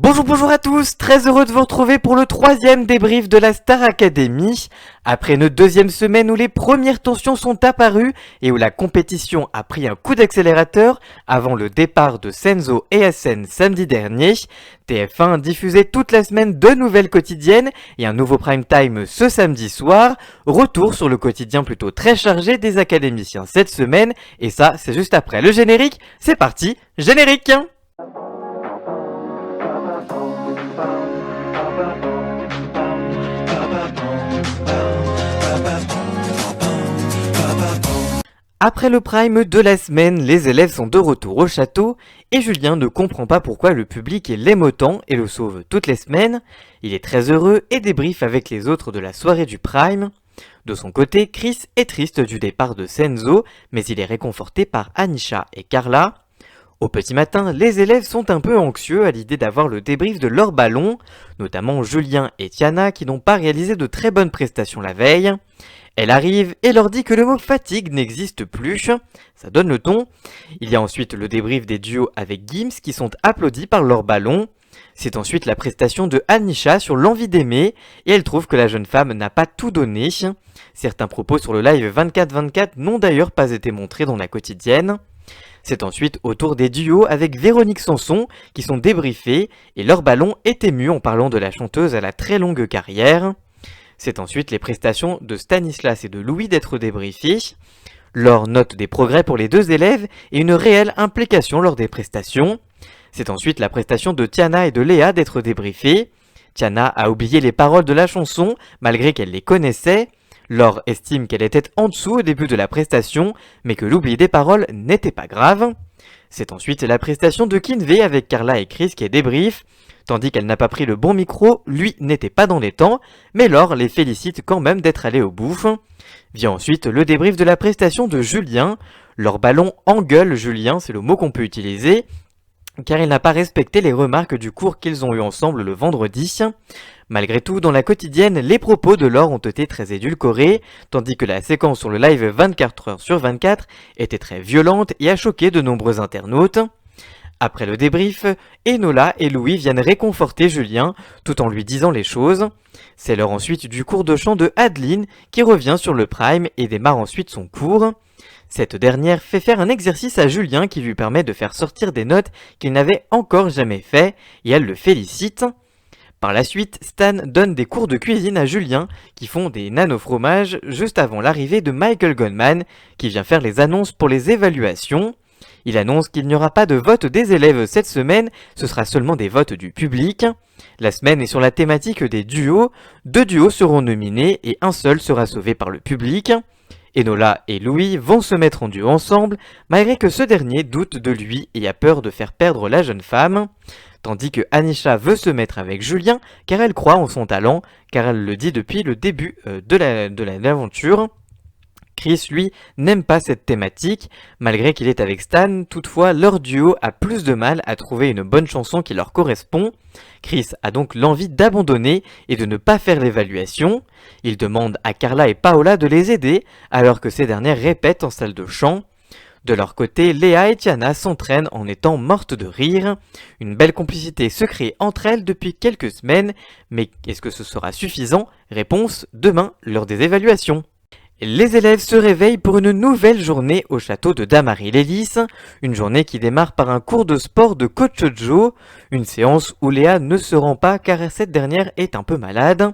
Bonjour à tous, très heureux de vous retrouver pour le troisième débrief de la Star Academy. Après une deuxième semaine où les premières tensions sont apparues et où la compétition a pris un coup d'accélérateur avant le départ de Senzo et Hassen samedi dernier, TF1 diffusait toute la semaine deux nouvelles quotidiennes et un nouveau prime time ce samedi soir. Retour sur le quotidien plutôt très chargé des académiciens cette semaine et ça c'est juste après le générique. C'est parti, générique! Après le prime de la semaine, les élèves sont de retour au château et Julien ne comprend pas pourquoi le public l'aime autant et le sauve toutes les semaines. Il est très heureux et débriefe avec les autres de la soirée du prime. De son côté, Chris est triste du départ de Senzo, mais il est réconforté par Anisha et Carla. Au petit matin, les élèves sont un peu anxieux à l'idée d'avoir le débrief de leur ballon, notamment Julien et Tiana qui n'ont pas réalisé de très bonnes prestations la veille. Elle arrive et leur dit que le mot fatigue n'existe plus, ça donne le ton. Il y a ensuite le débrief des duos avec Gims qui sont applaudis par leur ballon. C'est ensuite la prestation de Anisha sur l'envie d'aimer et elle trouve que la jeune femme n'a pas tout donné. Certains propos sur le live 24-24 n'ont d'ailleurs pas été montrés dans la quotidienne. C'est ensuite au tour des duos avec Véronique Sanson qui sont débriefés et leur ballon est ému en parlant de la chanteuse à la très longue carrière. C'est ensuite les prestations de Stanislas et de Louis d'être débriefés. Laure note des progrès pour les deux élèves et une réelle implication lors des prestations. C'est ensuite la prestation de Tiana et de Léa d'être débriefée. Tiana a oublié les paroles de la chanson malgré qu'elle les connaissait. Laure estime qu'elle était en dessous au début de la prestation, mais que l'oubli des paroles n'était pas grave. C'est ensuite la prestation de Kinvey avec Carla et Chris qui est débrief. Tandis qu'elle n'a pas pris le bon micro, lui n'était pas dans les temps, mais Laure les félicite quand même d'être allée au bout. Vient ensuite le débrief de la prestation de Julien. Leur ballon engueule Julien, c'est le mot qu'on peut utiliser, car il n'a pas respecté les remarques du cours qu'ils ont eu ensemble le vendredi. Malgré tout, dans la quotidienne, les propos de Laure ont été très édulcorés, tandis que la séquence sur le live 24h/24 était très violente et a choqué de nombreux internautes. Après le débrief, Enola et Louis viennent réconforter Julien tout en lui disant les choses. C'est l'heure ensuite du cours de chant de Adeline qui revient sur le prime et démarre ensuite son cours. Cette dernière fait faire un exercice à Julien qui lui permet de faire sortir des notes qu'il n'avait encore jamais fait et elle le félicite. Par la suite, Stan donne des cours de cuisine à Julien qui font des nano-fromages juste avant l'arrivée de Michael Goldman qui vient faire les annonces pour les évaluations. Il annonce qu'il n'y aura pas de vote des élèves cette semaine, ce sera seulement des votes du public. La semaine est sur la thématique des duos. 2 duos seront nominés et un seul sera sauvé par le public. Enola et Louis vont se mettre en duo ensemble, malgré que ce dernier doute de lui et a peur de faire perdre la jeune femme. Tandis que Anisha veut se mettre avec Julien car elle croit en son talent, car elle le dit depuis le début de l'aventure. Chris, lui, n'aime pas cette thématique, malgré qu'il est avec Stan, toutefois leur duo a plus de mal à trouver une bonne chanson qui leur correspond. Chris a donc l'envie d'abandonner et de ne pas faire l'évaluation. Il demande à Carla et Paola de les aider, alors que ces dernières répètent en salle de chant. De leur côté, Léa et Tiana s'entraînent en étant mortes de rire. Une belle complicité se crée entre elles depuis quelques semaines, mais est-ce que ce sera suffisant? Réponse demain lors des évaluations. Les élèves se réveillent pour une nouvelle journée au château de Damary-Lélis, une journée qui démarre par un cours de sport de coach Joe, une séance où Léa ne se rend pas car cette dernière est un peu malade.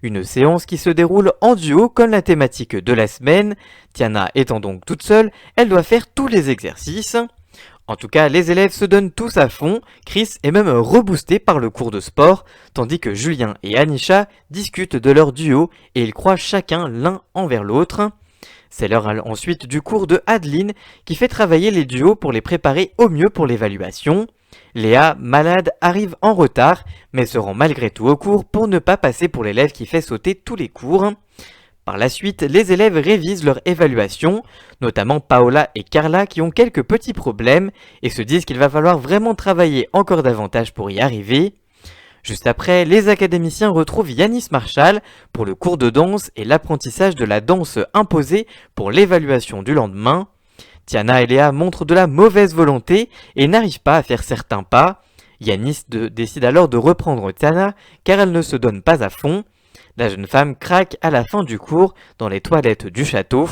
Une séance qui se déroule en duo comme la thématique de la semaine, Tiana étant donc toute seule, elle doit faire tous les exercices. En tout cas, les élèves se donnent tous à fond, Chris est même reboosté par le cours de sport, tandis que Julien et Anisha discutent de leur duo et ils croient chacun l'un envers l'autre. C'est l'heure ensuite du cours de Adeline qui fait travailler les duos pour les préparer au mieux pour l'évaluation. Léa, malade, arrive en retard, mais se rend malgré tout au cours pour ne pas passer pour l'élève qui fait sauter tous les cours. Par la suite, les élèves révisent leur évaluation, notamment Paola et Carla qui ont quelques petits problèmes et se disent qu'il va falloir vraiment travailler encore davantage pour y arriver. Juste après, les académiciens retrouvent Yanis Marshall pour le cours de danse et l'apprentissage de la danse imposée pour l'évaluation du lendemain. Tiana et Léa montrent de la mauvaise volonté et n'arrivent pas à faire certains pas. Yanis décide alors de reprendre Tiana car elle ne se donne pas à fond. La jeune femme craque à la fin du cours dans les toilettes du château.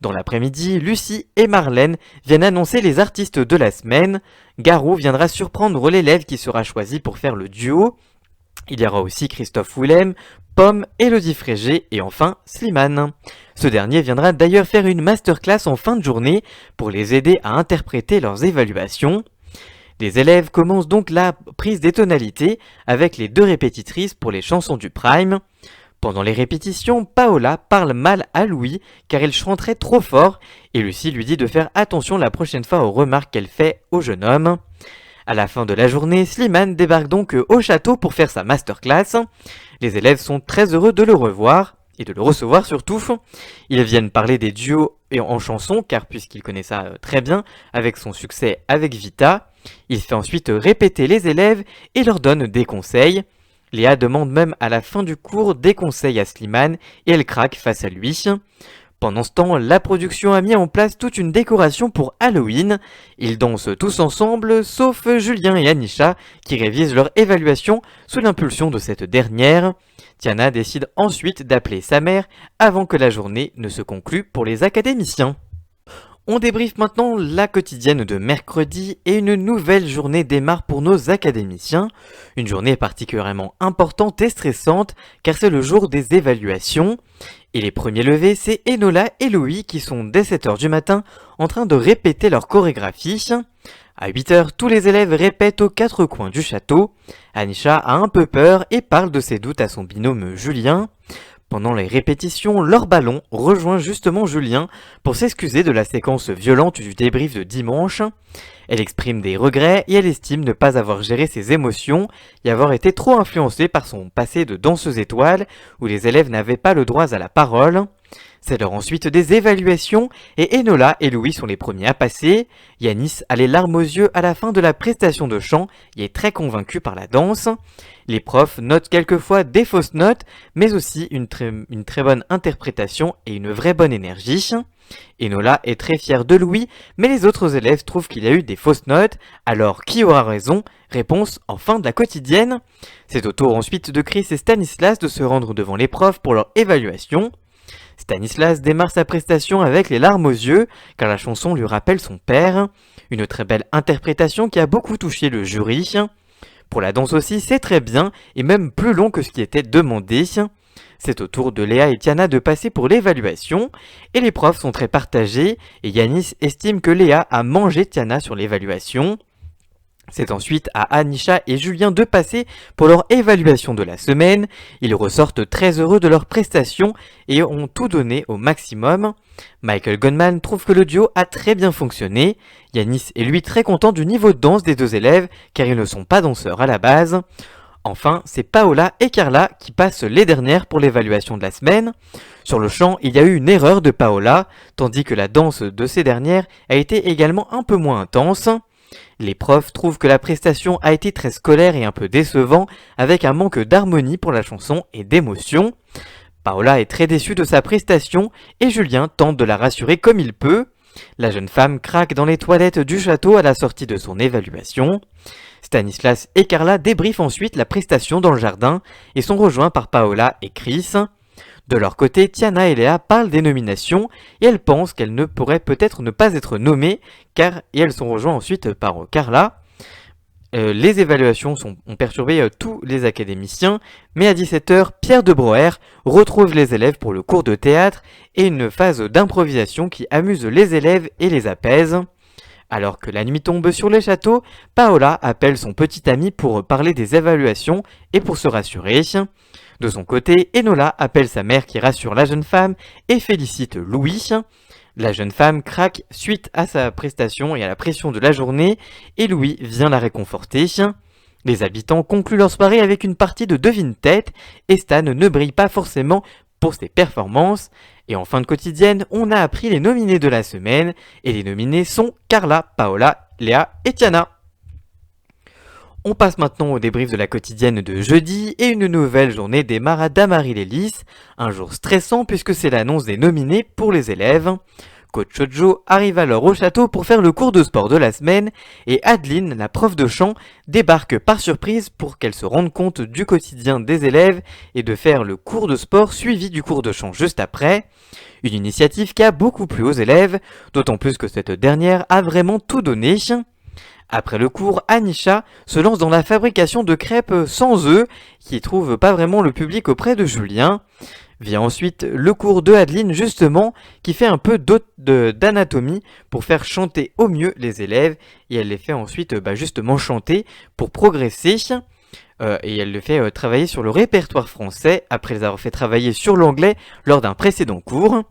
Dans l'après-midi, Lucie et Marlène viennent annoncer les artistes de la semaine. Garou viendra surprendre l'élève qui sera choisi pour faire le duo. Il y aura aussi Christophe Willem, Pomme, Elodie Frégé et enfin Slimane. Ce dernier viendra d'ailleurs faire une masterclass en fin de journée pour les aider à interpréter leurs évaluations. Les élèves commencent donc la prise des tonalités avec les 2 répétitrices pour les chansons du Prime. Pendant les répétitions, Paola parle mal à Louis car elle chanterait trop fort et Lucie lui dit de faire attention la prochaine fois aux remarques qu'elle fait au jeune homme. À la fin de la journée, Slimane débarque donc au château pour faire sa masterclass. Les élèves sont très heureux de le revoir et de le recevoir surtout. Ils viennent parler des duos et en chanson car puisqu'il connaît ça très bien avec son succès avec Vita. Il fait ensuite répéter les élèves et leur donne des conseils. Léa demande même à la fin du cours des conseils à Slimane et elle craque face à lui. Pendant ce temps, la production a mis en place toute une décoration pour Halloween. Ils dansent tous ensemble, sauf Julien et Anisha, qui révisent leur évaluation sous l'impulsion de cette dernière. Tiana décide ensuite d'appeler sa mère avant que la journée ne se conclue pour les académiciens. On débriefe maintenant la quotidienne de mercredi et une nouvelle journée démarre pour nos académiciens. Une journée particulièrement importante et stressante car c'est le jour des évaluations. Et les premiers levés, c'est Enola et Louis qui sont dès 7h du matin en train de répéter leur chorégraphie. À 8h, tous les élèves répètent aux 4 coins du château. Anisha a un peu peur et parle de ses doutes à son binôme Julien. Pendant les répétitions, leur ballon rejoint justement Julien pour s'excuser de la séquence violente du débrief de dimanche. Elle exprime des regrets et elle estime ne pas avoir géré ses émotions et avoir été trop influencée par son passé de danseuse étoile où les élèves n'avaient pas le droit à la parole. C'est l'heure ensuite des évaluations et Enola et Louis sont les premiers à passer. Yanis a les larmes aux yeux à la fin de la prestation de chant et est très convaincu par la danse. Les profs notent quelquefois des fausses notes, mais aussi une très bonne interprétation et une vraie bonne énergie. Enola est très fière de Louis, mais les autres élèves trouvent qu'il y a eu des fausses notes, alors qui aura raison? Réponse en fin de la quotidienne. C'est au tour ensuite de Chris et Stanislas de se rendre devant les profs pour leur évaluation. Stanislas démarre sa prestation avec les larmes aux yeux, car la chanson lui rappelle son père. Une très belle interprétation qui a beaucoup touché le jury. Pour la danse aussi, c'est très bien, et même plus long que ce qui était demandé. C'est au tour de Léa et Tiana de passer pour l'évaluation, et les profs sont très partagés, et Yanis estime que Léa a mangé Tiana sur l'évaluation. C'est ensuite à Anisha et Julien de passer pour leur évaluation de la semaine. Ils ressortent très heureux de leur prestation et ont tout donné au maximum. Michael Gunman trouve que le duo a très bien fonctionné. Yanis est lui très content du niveau de danse des 2 élèves car ils ne sont pas danseurs à la base. Enfin, c'est Paola et Carla qui passent les dernières pour l'évaluation de la semaine. Sur le chant, il y a eu une erreur de Paola, tandis que la danse de ces dernières a été également un peu moins intense. Les profs trouvent que la prestation a été très scolaire et un peu décevant, avec un manque d'harmonie pour la chanson et d'émotion. Paola est très déçue de sa prestation et Julien tente de la rassurer comme il peut. La jeune femme craque dans les toilettes du château à la sortie de son évaluation. Stanislas et Carla débriefent ensuite la prestation dans le jardin et sont rejoints par Paola et Chris. De leur côté, Tiana et Léa parlent des nominations et elles pensent qu'elles ne pourraient peut-être ne pas être nommées et elles sont rejointes ensuite par Carla. Les évaluations ont perturbé tous les académiciens, mais à 17h, Pierre de Broer retrouve les élèves pour le cours de théâtre et une phase d'improvisation qui amuse les élèves et les apaise. Alors que la nuit tombe sur les châteaux, Paola appelle son petit ami pour parler des évaluations et pour se rassurer. De son côté, Enola appelle sa mère qui rassure la jeune femme et félicite Louis. La jeune femme craque suite à sa prestation et à la pression de la journée et Louis vient la réconforter. Les habitants concluent leur soirée avec une partie de devine-tête et Stan ne brille pas forcément pour ses performances. Et en fin de quotidienne, on a appris les nominés de la semaine et les nominés sont Carla, Paola, Léa et Tiana. On passe maintenant au débrief de la quotidienne de jeudi et une nouvelle journée démarre à Damary-les-Lys, un jour stressant puisque c'est l'annonce des nominés pour les élèves. Coach Shoujo arrive alors au château pour faire le cours de sport de la semaine et Adeline, la prof de chant, débarque par surprise pour qu'elle se rende compte du quotidien des élèves et de faire le cours de sport suivi du cours de chant juste après. Une initiative qui a beaucoup plu aux élèves, d'autant plus que cette dernière a vraiment tout donné. Après le cours, Anisha se lance dans la fabrication de crêpes sans œufs, qui trouve pas vraiment le public auprès de Julien. Vient ensuite le cours de Adeline justement, qui fait un peu d'anatomie pour faire chanter au mieux les élèves, et elle les fait ensuite justement chanter pour progresser. Et elle le fait travailler sur le répertoire français, après les avoir fait travailler sur l'anglais lors d'un précédent cours.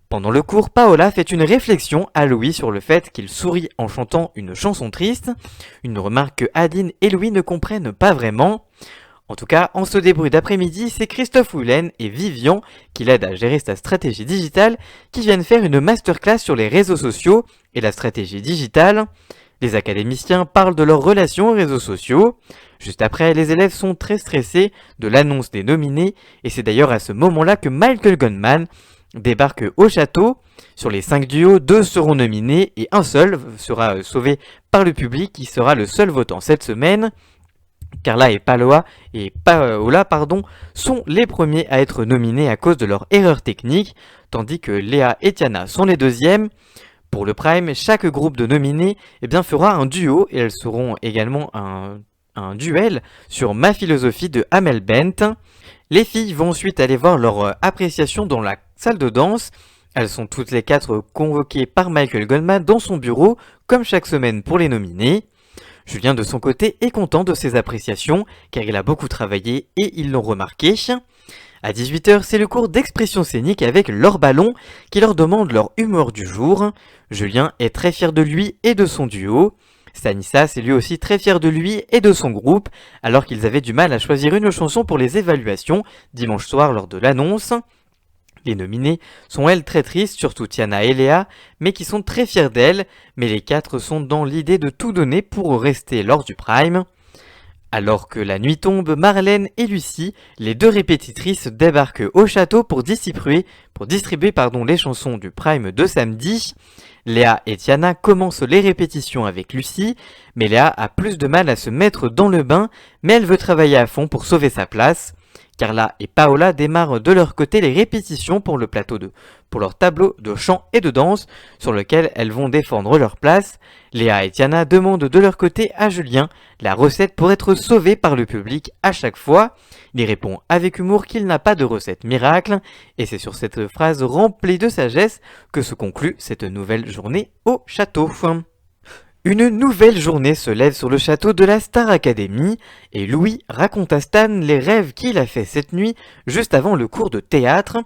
Pendant le cours, Paola fait une réflexion à Louis sur le fait qu'il sourit en chantant une chanson triste, une remarque que Adeline et Louis ne comprennent pas vraiment. En tout cas, en ce début d'après-midi, c'est Christophe Houlen et Vivian, qui l'aident à gérer sa stratégie digitale, qui viennent faire une masterclass sur les réseaux sociaux et la stratégie digitale. Les académiciens parlent de leurs relations aux réseaux sociaux. Juste après, les élèves sont très stressés de l'annonce des nominés, et c'est d'ailleurs à ce moment-là que Michael Gunman débarque au château. Sur les 5 duos, 2 seront nominés et un seul sera sauvé par le public qui sera le seul votant cette semaine. Carla et Paola sont les premiers à être nominés à cause de leur erreur technique, tandis que Léa et Tiana sont les deuxièmes. Pour le Prime, chaque groupe de nominés fera un duo et elles seront également un duel sur Ma philosophie de Amel Bent. Les filles vont ensuite aller voir leur appréciation dans la salle de danse. Elles sont toutes les 4 convoquées par Michael Goldman dans son bureau, comme chaque semaine pour les nominés. Julien de son côté est content de ses appréciations, car il a beaucoup travaillé et ils l'ont remarqué. À 18h, c'est le cours d'expression scénique avec Laure Ballon qui leur demande leur humeur du jour. Julien est très fier de lui et de son duo. Stanislas est lui aussi très fier de lui et de son groupe, alors qu'ils avaient du mal à choisir une chanson pour les évaluations dimanche soir lors de l'annonce. Les nominés sont elles très tristes, surtout Tiana et Léa, mais qui sont très fiers d'elles, mais les 4 sont dans l'idée de tout donner pour rester lors du Prime. Alors que la nuit tombe, Marlène et Lucie, les 2 répétitrices, débarquent au château pour distribuer les chansons du Prime de samedi. Léa et Tiana commencent les répétitions avec Lucie, mais Léa a plus de mal à se mettre dans le bain, mais elle veut travailler à fond pour sauver sa place. Carla et Paola démarrent de leur côté les répétitions pour leur tableau de chant et de danse sur lequel elles vont défendre leur place. Léa et Tiana demandent de leur côté à Julien la recette pour être sauvé par le public à chaque fois. Il répond avec humour qu'il n'a pas de recette miracle et c'est sur cette phrase remplie de sagesse que se conclut cette nouvelle journée au château. Une nouvelle journée se lève sur le château de la Star Academy et Louis raconte à Stan les rêves qu'il a fait cette nuit juste avant le cours de théâtre.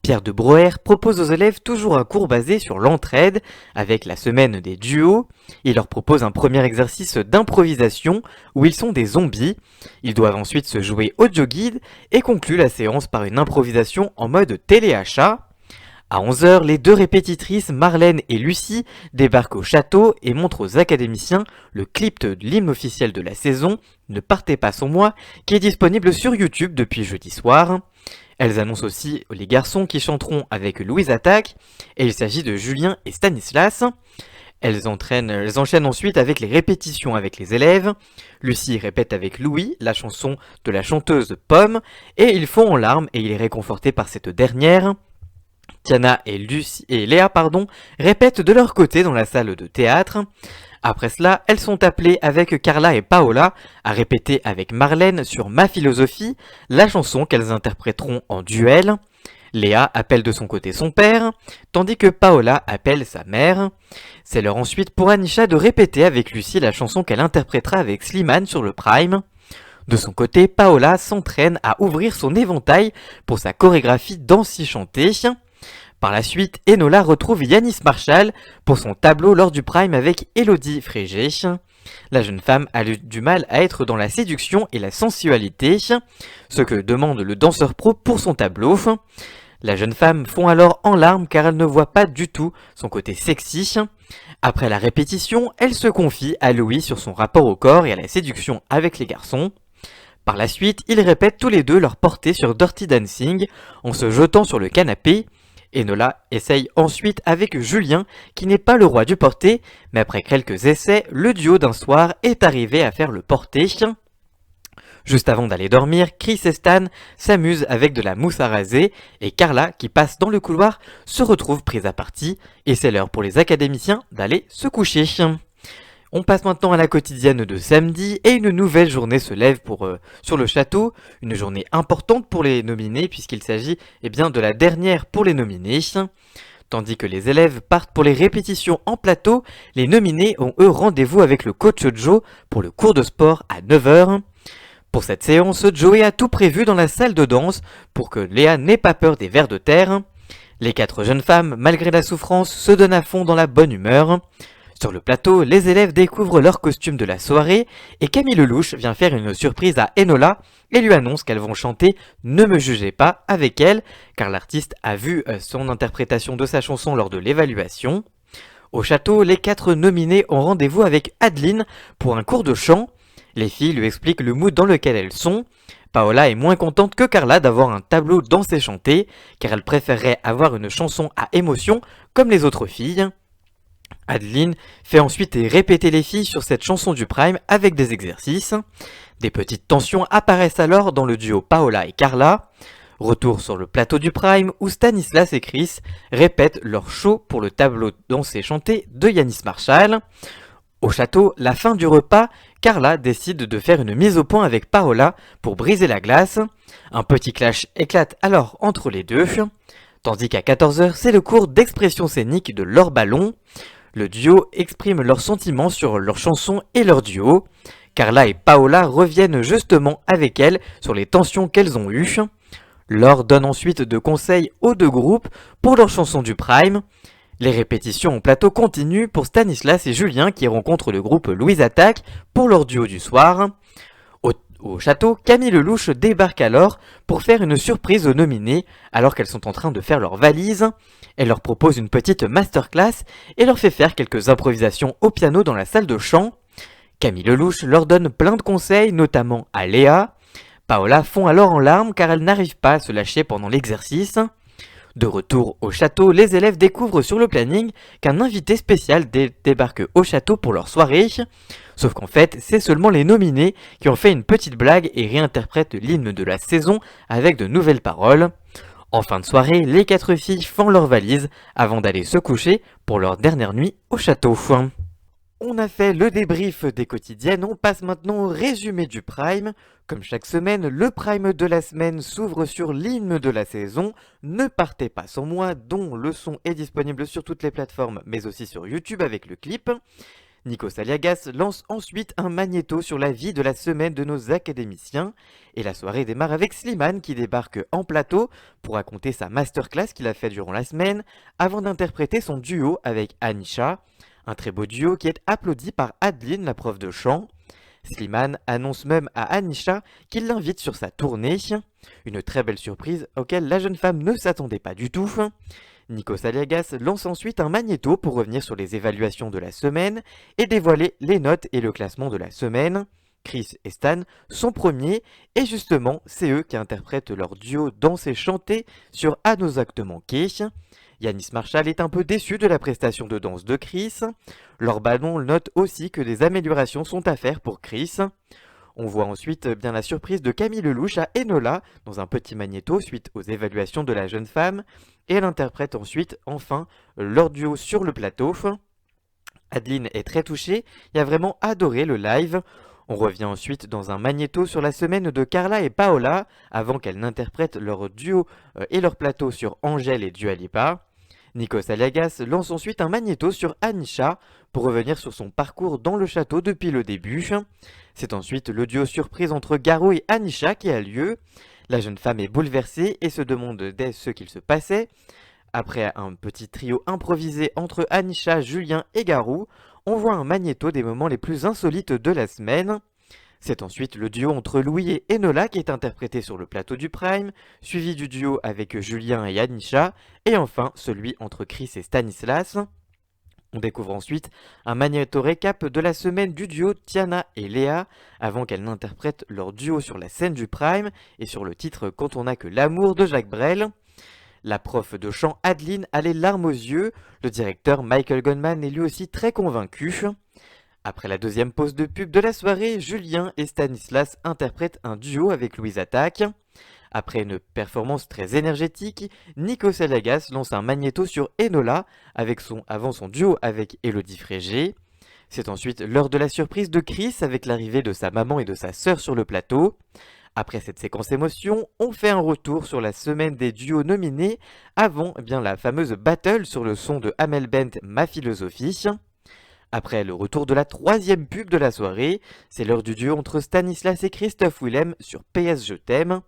Pierre de Broer propose aux élèves toujours un cours basé sur l'entraide avec la semaine des duos. Il leur propose un premier exercice d'improvisation où ils sont des zombies. Ils doivent ensuite se jouer audio guide et conclut la séance par une improvisation en mode téléachat. À 11h, les 2 répétitrices Marlène et Lucie débarquent au château et montrent aux académiciens le clip de l'hymne officiel de la saison, Ne partez pas sans moi, qui est disponible sur YouTube depuis jeudi soir. Elles annoncent aussi les garçons qui chanteront avec Louise Attaque, et il s'agit de Julien et Stanislas. Elles enchaînent ensuite avec les répétitions avec les élèves. Lucie répète avec Louis la chanson de la chanteuse Pomme, et ils font en larmes et il est réconforté par cette dernière. Tiana et Léa répètent de leur côté dans la salle de théâtre. Après cela, elles sont appelées avec Carla et Paola à répéter avec Marlène sur Ma philosophie, la chanson qu'elles interpréteront en duel. Léa appelle de son côté son père, tandis que Paola appelle sa mère. C'est l'heure ensuite pour Anisha de répéter avec Lucie la chanson qu'elle interprétera avec Slimane sur le Prime. De son côté, Paola s'entraîne à ouvrir son éventail pour sa chorégraphie danse chantée. Par la suite, Enola retrouve Yanis Marshall pour son tableau lors du Prime avec Elodie Frégé. La jeune femme a du mal à être dans la séduction et la sensualité, ce que demande le danseur pro pour son tableau. La jeune femme fond alors en larmes car elle ne voit pas du tout son côté sexy. Après la répétition, elle se confie à Louis sur son rapport au corps et à la séduction avec les garçons. Par la suite, ils répètent tous les 2 leur portée sur Dirty Dancing en se jetant sur le canapé. Enola essaye ensuite avec Julien, qui n'est pas le roi du porté, mais après quelques essais, le duo d'un soir est arrivé à faire le porté. Juste avant d'aller dormir, Chris et Stan s'amusent avec de la mousse à raser, et Carla, qui passe dans le couloir, se retrouve prise à partie, et c'est l'heure pour les académiciens d'aller se coucher. On passe maintenant à la quotidienne de samedi et une nouvelle journée se lève sur le château, une journée importante pour les nominés puisqu'il s'agit de la dernière pour les nominés. Tandis que les élèves partent pour les répétitions en plateau, les nominés ont eux rendez-vous avec le coach Joe pour le cours de sport à 9 h. Pour cette séance, Joey a tout prévu dans la salle de danse pour que Léa n'ait pas peur des vers de terre. Les 4 jeunes femmes, malgré la souffrance, se donnent à fond dans la bonne humeur. Sur le plateau, les élèves découvrent leur costume de la soirée et Camille Lelouch vient faire une surprise à Enola et lui annonce qu'elles vont chanter Ne me jugez pas avec elle car l'artiste a vu son interprétation de sa chanson lors de l'évaluation. Au château, les 4 nominés ont rendez-vous avec Adeline pour un cours de chant. Les filles lui expliquent le mood dans lequel elles sont. Paola est moins contente que Carla d'avoir un tableau dansé chanté car elle préférerait avoir une chanson à émotion comme les autres filles. Adeline fait ensuite répéter les filles sur cette chanson du Prime avec des exercices. Des petites tensions apparaissent alors dans le duo Paola et Carla. Retour sur le plateau du Prime où Stanislas et Chris répètent leur show pour le tableau dansé chanté de Yanis Marshall. Au château, la fin du repas, Carla décide de faire une mise au point avec Paola pour briser la glace. Un petit clash éclate alors entre les deux. Tandis qu'à 14 h, c'est le cours d'expression scénique de Laure Ballon. Le duo exprime leurs sentiments sur leur chanson et leur duo. Carla et Paola reviennent justement avec elle sur les tensions qu'elles ont eues. Laure donne ensuite de conseils aux 2 groupes pour leur chanson du Prime. Les répétitions en plateau continuent pour Stanislas et Julien qui rencontrent le groupe Louise Attaque pour leur duo du soir. Au château, Camille Lelouch débarque alors pour faire une surprise aux nominés alors qu'elles sont en train de faire leurs valises. Elle leur propose une petite masterclass et leur fait faire quelques improvisations au piano dans la salle de chant. Camille Lelouch leur donne plein de conseils, notamment à Léa. Paola fond alors en larmes car elle n'arrive pas à se lâcher pendant l'exercice. De retour au château, les élèves découvrent sur le planning qu'un invité spécial débarque au château pour leur soirée. Sauf qu'en fait, c'est seulement les nominés qui ont fait une petite blague et réinterprètent l'hymne de la saison avec de nouvelles paroles. En fin de soirée, les 4 filles font leurs valises avant d'aller se coucher pour leur dernière nuit au château. On a fait le débrief des quotidiennes, on passe maintenant au résumé du Prime. Comme chaque semaine, le Prime de la semaine s'ouvre sur l'hymne de la saison, Ne partez pas sans moi, dont le son est disponible sur toutes les plateformes, mais aussi sur YouTube avec le clip. Nikos Aliagas lance ensuite un magnéto sur la vie de la semaine de nos académiciens, et la soirée démarre avec Slimane qui débarque en plateau pour raconter sa masterclass qu'il a fait durant la semaine, avant d'interpréter son duo avec Anisha. Un très beau duo qui est applaudi par Adeline, la prof de chant. Slimane annonce même à Anisha qu'il l'invite sur sa tournée. Une très belle surprise auquel la jeune femme ne s'attendait pas du tout. Nikos Aliagas lance ensuite un magnéto pour revenir sur les évaluations de la semaine et dévoiler les notes et le classement de la semaine. Chris et Stan sont premiers et justement c'est eux qui interprètent leur duo dansé chanté sur À nos actes manqués. Yanis Marshall est un peu déçu de la prestation de danse de Chris. Laure Ballon note aussi que des améliorations sont à faire pour Chris. On voit ensuite bien la surprise de Camille Lelouch à Enola dans un petit magnéto suite aux évaluations de la jeune femme. Et elle interprète ensuite, enfin, leur duo sur le plateau. Adeline est très touchée et a vraiment adoré le live. On revient ensuite dans un magnéto sur la semaine de Carla et Paola avant qu'elles n'interprètent leur duo et leur plateau sur Angèle et Dua Lipa. Nikos Aliagas lance ensuite un magnéto sur Anisha pour revenir sur son parcours dans le château depuis le début. C'est ensuite le duo surprise entre Garou et Anisha qui a lieu. La jeune femme est bouleversée et se demande dès ce qu'il se passait. Après un petit trio improvisé entre Anisha, Julien et Garou, on voit un magnéto des moments les plus insolites de la semaine. C'est ensuite le duo entre Louis et Enola qui est interprété sur le plateau du Prime, suivi du duo avec Julien et Anisha, et enfin celui entre Chris et Stanislas. On découvre ensuite un magnéto récap de la semaine du duo Tiana et Léa, avant qu'elles n'interprètent leur duo sur la scène du Prime et sur le titre Quand on n'a que l'amour de Jacques Brel. La prof de chant Adeline a les larmes aux yeux, le directeur Michael Gunman est lui aussi très convaincu. Après la deuxième pause de pub de la soirée, Julien et Stanislas interprètent un duo avec Louise Attaque. Après une performance très énergétique, Nico Salagas lance un magnéto sur Enola avant son duo avec Elodie Frégé. C'est ensuite l'heure de la surprise de Chris avec l'arrivée de sa maman et de sa sœur sur le plateau. Après cette séquence émotion, on fait un retour sur la semaine des duos nominés avant la fameuse battle sur le son de Amel Bent Ma Philosophie. Après le retour de la troisième pub de la soirée, c'est l'heure du duo entre Stanislas et Christophe Willem sur PS Je t'aime.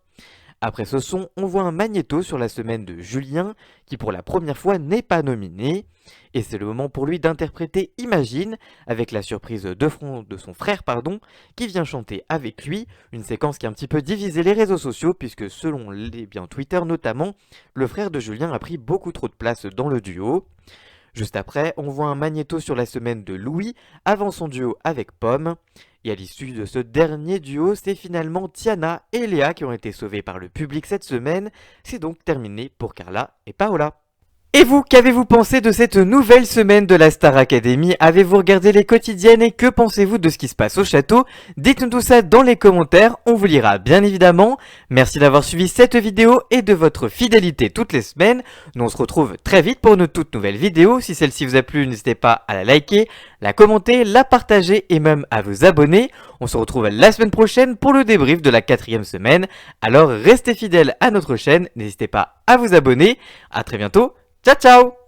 Après ce son, on voit un magnéto sur la semaine de Julien, qui pour la première fois n'est pas nominé. Et c'est le moment pour lui d'interpréter Imagine, avec la surprise de son frère, qui vient chanter avec lui, une séquence qui a un petit peu divisé les réseaux sociaux, puisque selon Twitter notamment, le frère de Julien a pris beaucoup trop de place dans le duo. Juste après, on voit un magnéto sur la semaine de Louis, avant son duo avec Pomme. Et à l'issue de ce dernier duo, c'est finalement Tiana et Léa qui ont été sauvés par le public cette semaine. C'est donc terminé pour Carla et Paola. Et vous, qu'avez-vous pensé de cette nouvelle semaine de la Star Academy? Avez-vous regardé les quotidiennes et que pensez-vous de ce qui se passe au château? Dites-nous tout ça dans les commentaires, on vous lira bien évidemment. Merci d'avoir suivi cette vidéo et de votre fidélité toutes les semaines. Nous on se retrouve très vite pour une toute nouvelle vidéo. Si celle-ci vous a plu, n'hésitez pas à la liker, la commenter, la partager et même à vous abonner. On se retrouve la semaine prochaine pour le débrief de la 4e semaine. Alors restez fidèles à notre chaîne, n'hésitez pas à vous abonner. À très bientôt. Ciao ciao!